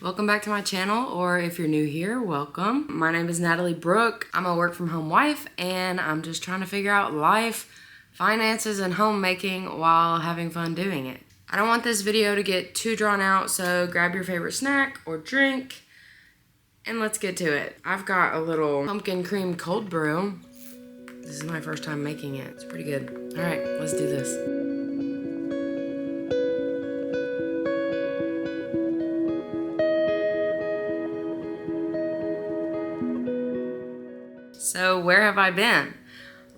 Welcome back to my channel, or if you're new here, welcome. My name is Natalie Brooke. I'm a work from home wife, and I'm just trying to figure out life, finances, and homemaking while having fun doing it. I don't want this video to get too drawn out, so grab your favorite snack or drink, and let's get to it. I've got a little pumpkin cream cold brew. This is my first time making it. It's pretty good. All right, let's do this. So where have I been?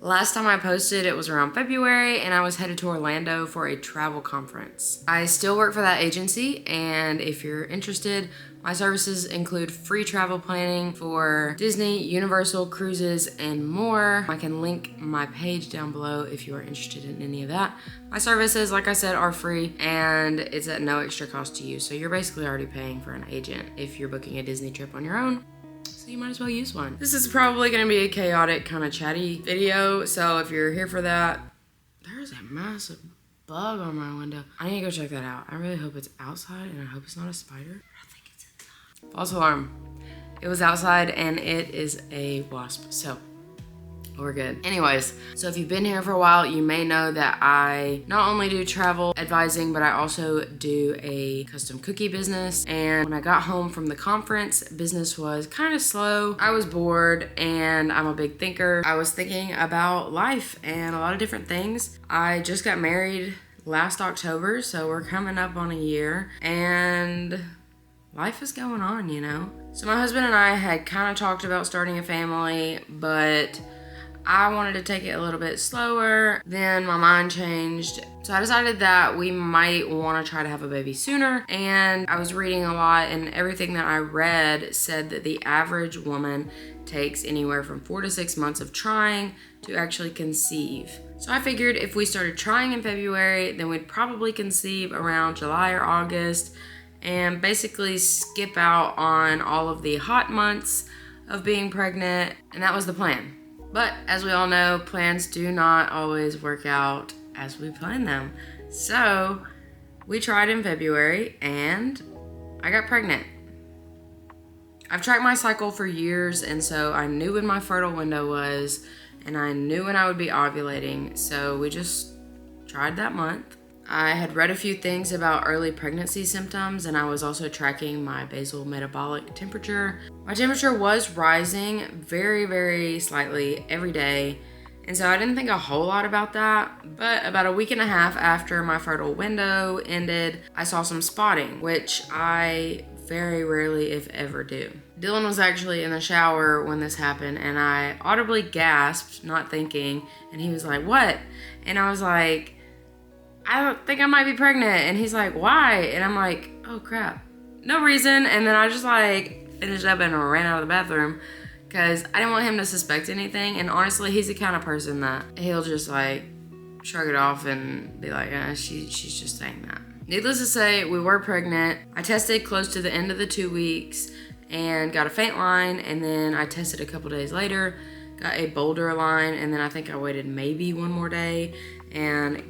Last time I posted, it was around February, and I was headed to Orlando for a travel conference. I still work for that agency, and if you're interested, my services include free travel planning for Disney, Universal, cruises, and more. I can link my page down below if you are interested in any of that. My services, like I said, are free, and it's at no extra cost to you. So you're basically already paying for an agent if you're booking a Disney trip on your own. So you might as well use one. This is probably gonna be a chaotic, kind of chatty video, so if you're here for that, there's a massive bug on my window. I need to go check that out. I really hope it's outside, and I hope it's not a spider. I think it's inside. False alarm. It was outside, and it is a wasp, so we're good. Anyways, so if you've been here for a while, you may know that I not only do travel advising, but I also do a custom cookie business. And when I got home from the conference, business was kind of slow. I was bored, and I'm a big thinker. I was thinking about life and a lot of different things. I just got married last October, so we're coming up on a year, and life is going on, you know? So my husband and I had kind of talked about starting a family, but I wanted to take it a little bit slower. Then my mind changed. So I decided that we might want to try to have a baby sooner. And I was reading a lot, and everything that I read said that the average woman takes anywhere from 4 to 6 months of trying to actually conceive. So I figured if we started trying in February, then we'd probably conceive around July or August and basically skip out on all of the hot months of being pregnant. And that was the plan. But as we all know, plans do not always work out as we plan them. So we tried in February, and I got pregnant. I've tracked my cycle for years, and so I knew when my fertile window was, and I knew when I would be ovulating. So we just tried that month. I had read a few things about early pregnancy symptoms, and I was also tracking my basal metabolic temperature. My temperature was rising very, very slightly every day, and so I didn't think a whole lot about that. But about a week and a half after my fertile window ended, I saw some spotting, which I very rarely, if ever, do. Dylan was actually in the shower when this happened, and I audibly gasped, not thinking, and he was like, "What?" And I was like, "I don't think I might be pregnant." And he's like, "Why?" And I'm like, "Oh crap, no reason." And then I just like finished up and ran out of the bathroom because I didn't want him to suspect anything. And honestly, he's the kind of person that he'll just like shrug it off and be like, she's just saying that. Needless to say, we were pregnant. I tested close to the end of the 2 weeks and got a faint line, and then I tested a couple days later, got a bolder line, and then I think I waited maybe one more day, and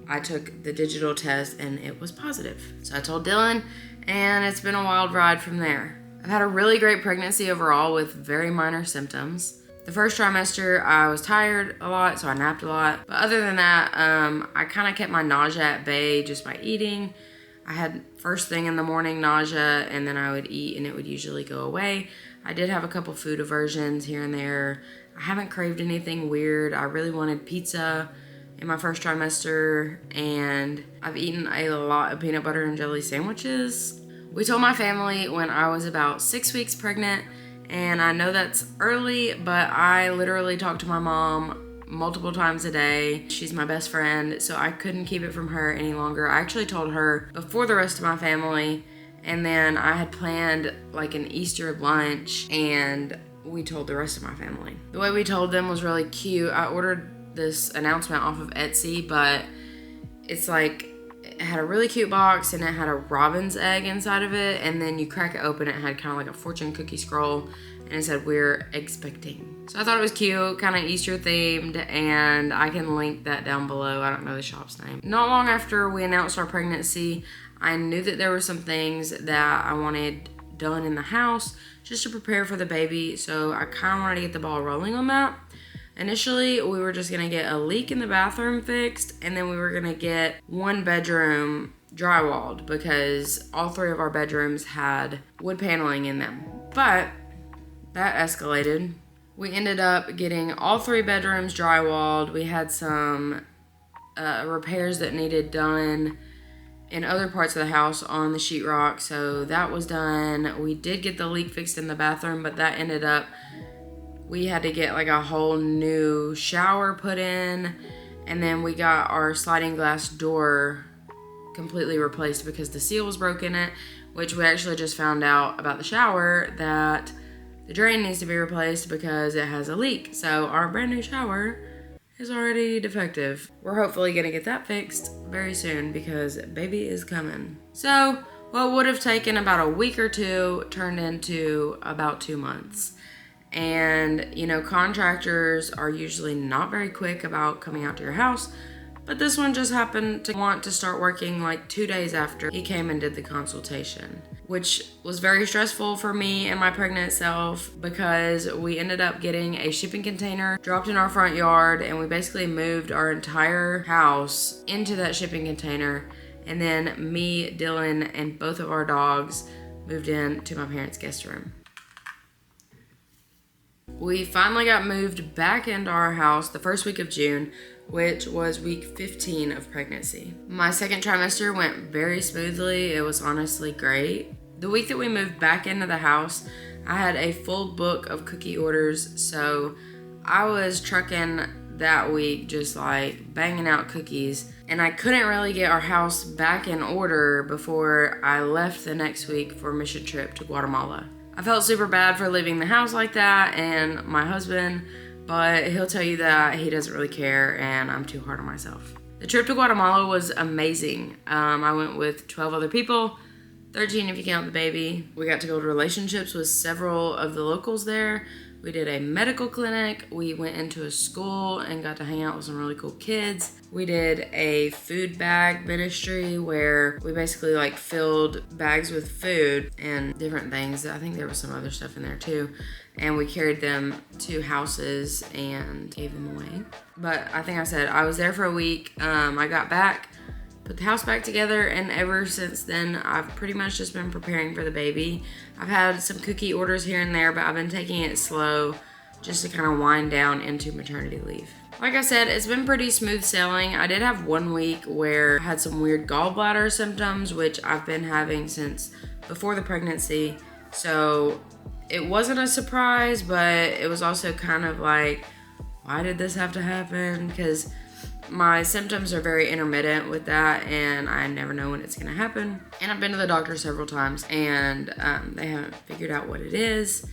I took the digital test, and it was positive. So I told Dylan, and it's been a wild ride from there. I've had a really great pregnancy overall with very minor symptoms. The first trimester, I was tired a lot, so I napped a lot. But other than that, I kind of kept my nausea at bay just by eating. I had first thing in the morning nausea, and then I would eat, and it would usually go away. I did have a couple food aversions here and there. I haven't craved anything weird. I really wanted pizza in my first trimester, and I've eaten a lot of peanut butter and jelly sandwiches. We told my family when I was about 6 weeks pregnant, and I know that's early, but I literally talked to my mom multiple times a day. She's my best friend, so I couldn't keep it from her any longer. I actually told her before the rest of my family, and then I had planned like an Easter lunch, and we told the rest of my family. The way we told them was really cute. I ordered this announcement off of Etsy, but it's like it had a really cute box, and it had a robin's egg inside of it, and then you crack it open, it had kind of like a fortune cookie scroll, and it said, "We're expecting." So I thought it was cute, kind of Easter themed, and I can link that down below. I don't know the shop's name. Not long after we announced our pregnancy, I knew that there were some things that I wanted done in the house just to prepare for the baby. So I kind of wanted to get the ball rolling on that. Initially, we were just gonna get a leak in the bathroom fixed, and then we were gonna get one bedroom drywalled because all 3 of our bedrooms had wood paneling in them. But that escalated. We ended up getting all 3 bedrooms drywalled. We had some repairs that needed done in other parts of the house on the sheetrock, so that was done. We did get the leak fixed in the bathroom, but that ended up, we had to get like a whole new shower put in, and then we got our sliding glass door completely replaced because the seal was broken in it, which we actually just found out about the shower that the drain needs to be replaced because it has a leak. So our brand new shower is already defective. We're hopefully gonna get that fixed very soon because baby is coming. So what would have taken about a week or 2 turned into about 2 months. And you know, contractors are usually not very quick about coming out to your house, but this one just happened to want to start working like 2 days after he came and did the consultation, which was very stressful for me and my pregnant self because we ended up getting a shipping container dropped in our front yard, and we basically moved our entire house into that shipping container. And then me, Dylan, and both of our dogs moved in to my parents' guest room. We finally got moved back into our house the first week of June, which was week 15 of pregnancy. My second trimester went very smoothly. It was honestly great. The week that we moved back into the house, I had a full book of cookie orders, so I was trucking that week, just like banging out cookies, and I couldn't really get our house back in order before I left the next week for a mission trip to Guatemala. I felt super bad for leaving the house like that and my husband, but he'll tell you that he doesn't really care and I'm too hard on myself. The trip to Guatemala was amazing. I went with 12 other people, 13 if you count the baby. We got to build relationships with several of the locals there. We did a medical clinic. We went into a school and got to hang out with some really cool kids. We did a food bag ministry where we basically like filled bags with food and different things. I think there was some other stuff in there too. And we carried them to houses and gave them away. But I think I said I was there for a week. I got back, put the house back together, and ever since then I've pretty much just been preparing for the baby. I've had some cookie orders here and there, but I've been taking it slow just to kind of wind down into maternity leave. Like I said, it's been pretty smooth sailing. I did have 1 week where I had some weird gallbladder symptoms, which I've been having since before the pregnancy. So it wasn't a surprise, but it was also kind of like, why did this have to happen? Because my symptoms are very intermittent with that, and I never know when it's gonna happen. And I've been to the doctor several times, and they haven't figured out what it is.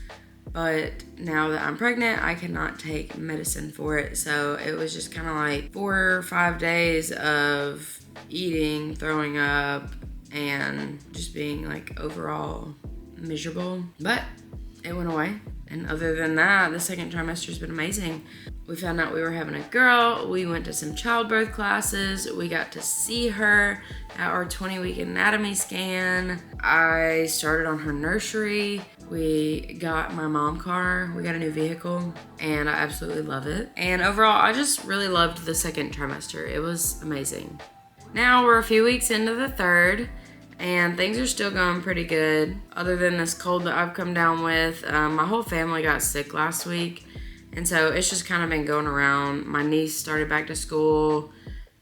But now that I'm pregnant, I cannot take medicine for it. So it was just kind of like 4 or 5 days of eating, throwing up, and just being like overall miserable. But it went away. And other than that, the second trimester has been amazing. We found out we were having a girl. We went to some childbirth classes. We got to see her at our 20-week anatomy scan. I started on her nursery. We got my mom car. We got a new vehicle, and I absolutely love it. And overall, I just really loved the second trimester. It was amazing. Now we're a few weeks into the third, and things are still going pretty good. Other than this cold that I've come down with, my whole family got sick last week. And so it's just kind of been going around. My niece started back to school.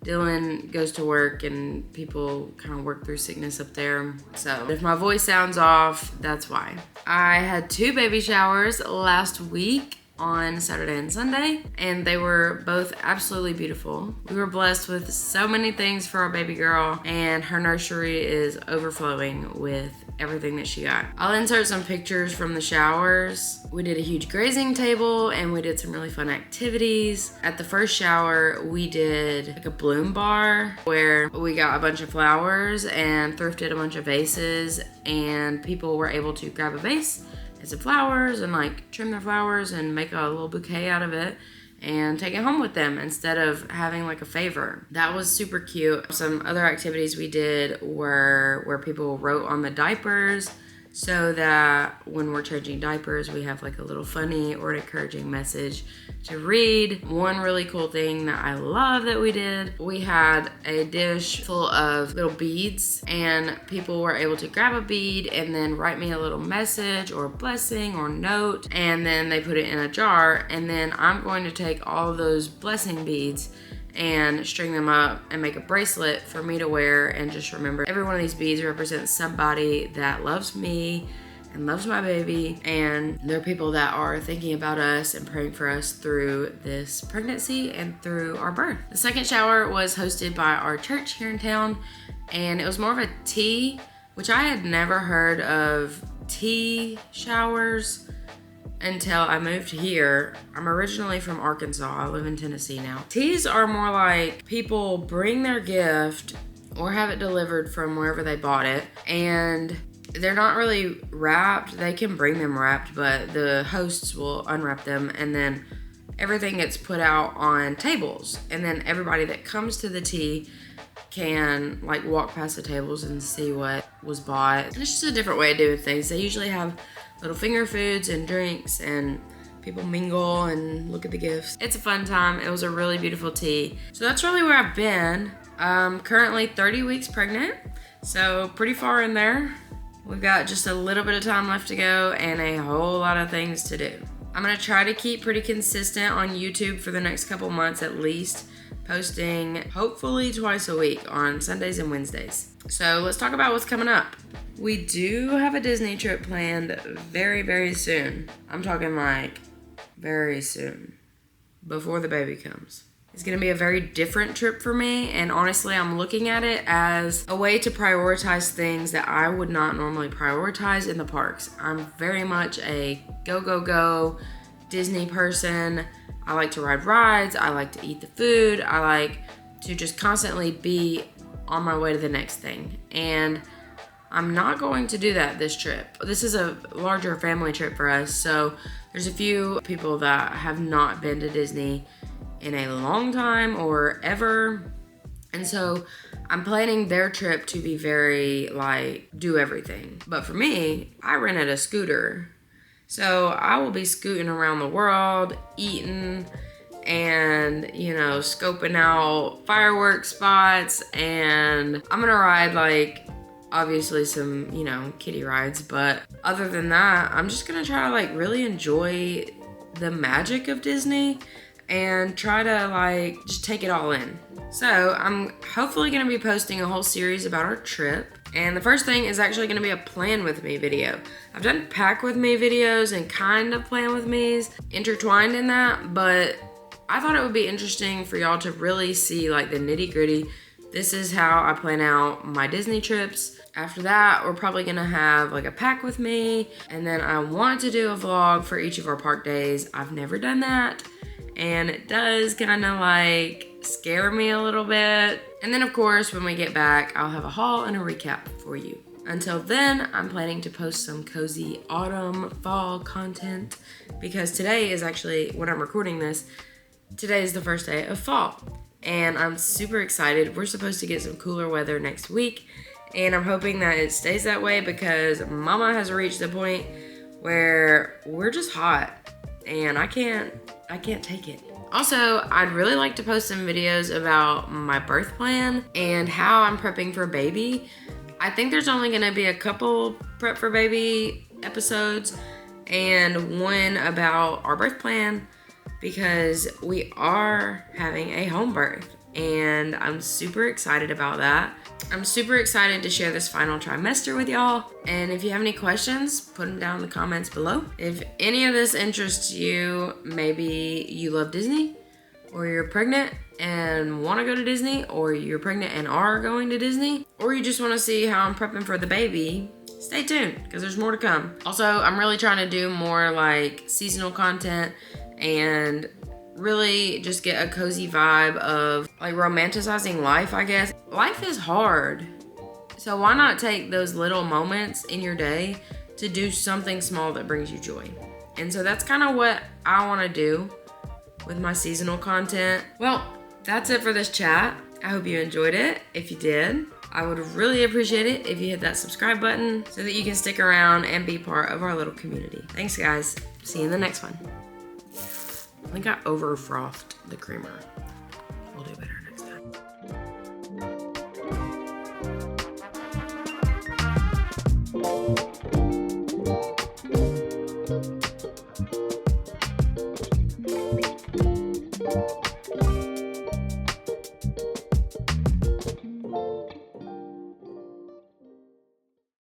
Dylan goes to work, and people kind of work through sickness up there. So if my voice sounds off, that's why. I had 2 baby showers last week on Saturday and Sunday, and they were both absolutely beautiful. We were blessed with so many things for our baby girl, and her nursery is overflowing with everything that she got. I'll insert some pictures from the showers. We did a huge grazing table, and we did some really fun activities. At the first shower, we did like a bloom bar where we got a bunch of flowers and thrifted a bunch of vases, and people were able to grab a vase and some flowers and like trim their flowers and make a little bouquet out of it and take it home with them instead of having like a favor. That was super cute. Some other activities we did were where people wrote on the diapers. so that when we're changing diapers, we have like a little funny or an encouraging message to read. One really cool thing that I love that we did, we had a dish full of little beads, and people were able to grab a bead and then write me a little message or blessing or note, and then they put it in a jar, and then I'm going to take all of those blessing beads and string them up and make a bracelet for me to wear, and just remember every one of these beads represents somebody that loves me and loves my baby, and they're people that are thinking about us and praying for us through this pregnancy and through our birth. The second shower was hosted by our church here in town, and it was more of a tea, which I had never heard of tea showers until I moved here. I'm originally from Arkansas. I live in Tennessee now. Teas are more like people bring their gift or have it delivered from wherever they bought it, and they're not really wrapped. They can bring them wrapped, but the hosts will unwrap them, and then everything gets put out on tables, and then everybody that comes to the tea can like walk past the tables and see what was bought. And it's just a different way of doing things. They usually have little finger foods and drinks, and people mingle and look at the gifts. It's a fun time. It was a really beautiful tea. So that's really where I've been. I'm currently 30 weeks pregnant, so pretty far in there. We've got just a little bit of time left to go and a whole lot of things to do. I'm gonna try to keep pretty consistent on YouTube for the next couple months at least, posting hopefully twice a week on Sundays and Wednesdays. So let's talk about what's coming up. We do have a Disney trip planned very, very soon. I'm talking like very soon, before the baby comes. It's gonna be a very different trip for me, and honestly, I'm looking at it as a way to prioritize things that I would not normally prioritize in the parks. I'm very much a go, go, go Disney person. I like to ride rides, I like to eat the food, I like to just constantly be on my way to the next thing. And I'm not going to do that this trip. This is a larger family trip for us, so there's a few people that have not been to Disney in a long time or ever, and so I'm planning their trip to be very like do everything. But for me, I rented a scooter, so I will be scooting around the world, eating, and scoping out fireworks spots, and I'm gonna ride like obviously some kiddie rides, but other than that, I'm just gonna try to like really enjoy the magic of Disney and try to like just take it all in. So I'm hopefully gonna be posting a whole series about our trip, and the first thing is actually gonna be a plan with me video. I've done pack with me videos and kind of plan with me's intertwined in that, but I thought it would be interesting for y'all to really see like the nitty gritty. This is how I plan out my Disney trips. After that, we're probably gonna have like a pack with me, and then I want to do a vlog for each of our park days. I've never done that, and it does kind of like scare me a little bit. And then of course, when we get back, I'll have a haul and a recap for you. Until then, I'm planning to post some cozy autumn, fall content, because today is actually, when I'm recording this, today is the first day of fall. And I'm super excited. We're supposed to get some cooler weather next week, and I'm hoping that it stays that way because Mama has reached the point where we're just hot and I can't take it. Also, I'd really like to post some videos about my birth plan and how I'm prepping for baby. I think there's only gonna be a couple prep for baby episodes and one about our birth plan, because we are having a home birth and I'm super excited about that. I'm super excited to share this final trimester with y'all. And if you have any questions, put them down in the comments below. If any of this interests you, maybe you love Disney, or you're pregnant and want to go to Disney, or you're pregnant and are going to Disney, or you just want to see how I'm prepping for the baby, stay tuned because there's more to come. Also, I'm really trying to do more like seasonal content and really just get a cozy vibe of like romanticizing life, I guess. Life is hard, so why not take those little moments in your day to do something small that brings you joy? And so that's kind of what I want to do with my seasonal content. Well, that's it for this chat. I hope you enjoyed it. If you did, I would really appreciate it if you hit that subscribe button so that you can stick around and be part of our little community. Thanks, guys. See you in the next one. I think I over frothed the creamer. We'll do better next time.